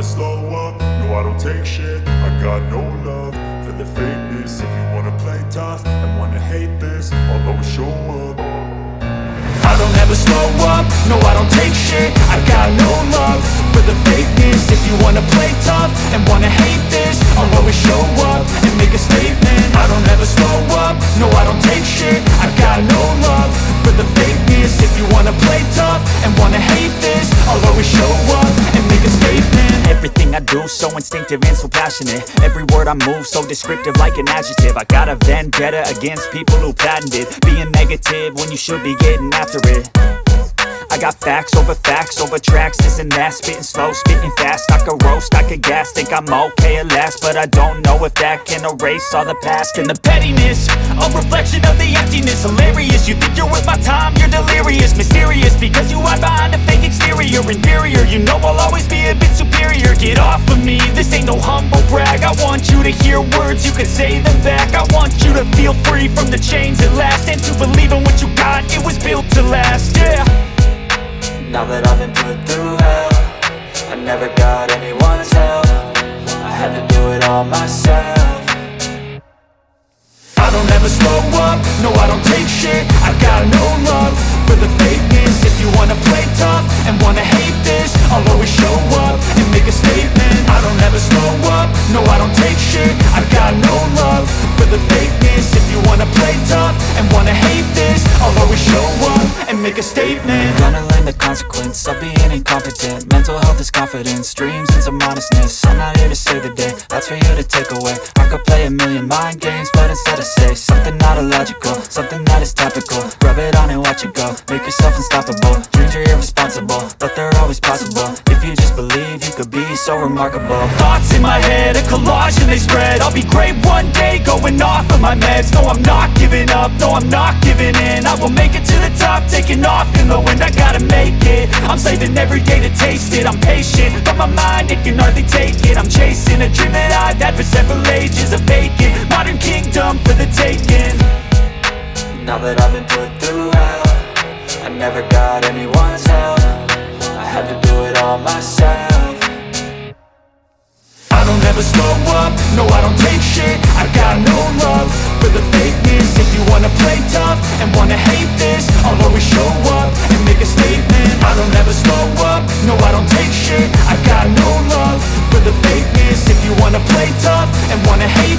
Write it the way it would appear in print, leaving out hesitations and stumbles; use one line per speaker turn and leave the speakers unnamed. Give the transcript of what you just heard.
slow up, no I don't take shit. I got no love for the fakeness. If you wanna play tough and wanna hate this, I'll always show up. I don't ever slow up, no I don't take shit. I got no love for the fakeness. If you wanna play tough and wanna hate this, I'll always show up and make a statement. I don't ever slow up, no I don't take shit. I got no love for the fakeness. If you wanna play tough and wanna hate this, I'll always show up and make a statement.
Everything I do so instinctive and so passionate. Every word I move so descriptive like an adjective. I got a vendetta against people who patented being negative when you should be getting after it. I got facts over tracks, this and that. Spitting slow, spitting fast, I could roast, I could gas. Think I'm okay at last, but I don't know if that can erase all the past. And the pettiness, a reflection of the emptiness. Hilarious, you think you're worth my time, you're delirious. Mysterious, because you hide behind a fake exterior. Inferior, you know I'll always be a bit superior. Get off of me, this ain't no humble brag. I want you to hear words, you can say them back. I want you to feel free from the chains at last, and to believe in what you got, it was built to last, yeah.
Now that I've been put through hell, I never got anyone's help. I had to do it all myself.
I don't ever slow up, no I don't take shit. I got no love for the fakeness. If you wanna play tough and wanna hate this, I'll always show up and make a statement. I don't ever slow up, no I don't take shit. I got no love for the fakeness. If you wanna play tough and wanna hate this, I'll always show up and make a statement.
Gonna learn the consequence of being incompetent. Mental health is confidence, dreams and some honestness. I'm not here to save the day, that's for you to take away. I could play a million mind games, but instead I say something not illogical, something that is topical. Rub it on and watch it go, make yourself unstoppable. Dreams are irresponsible, but they're always possible. If you just believe, you could be so remarkable.
Thoughts in my head, a collage and they spread. I'll be great one day, going off of my meds. No, I'm not giving up, no, I'm not giving in. I will make it to the top, taking off in the wind. I gotta make it, I'm saving every day to taste it. I'm patient, but my mind, it can hardly take it. I'm chasing a dream that I've had for several ages. A vacant, modern kingdom for the taking.
Now that I've been put through hell, I never got anyone's help. I had to do it all myself.
I don't ever slow up, no I don't take shit. I got no love for the fakeness. If you wanna play tough and wanna hate this, I'll always show up and make a statement. I don't ever slow up, no I don't take shit. I got no love for the fakeness. If you wanna play tough and wanna hate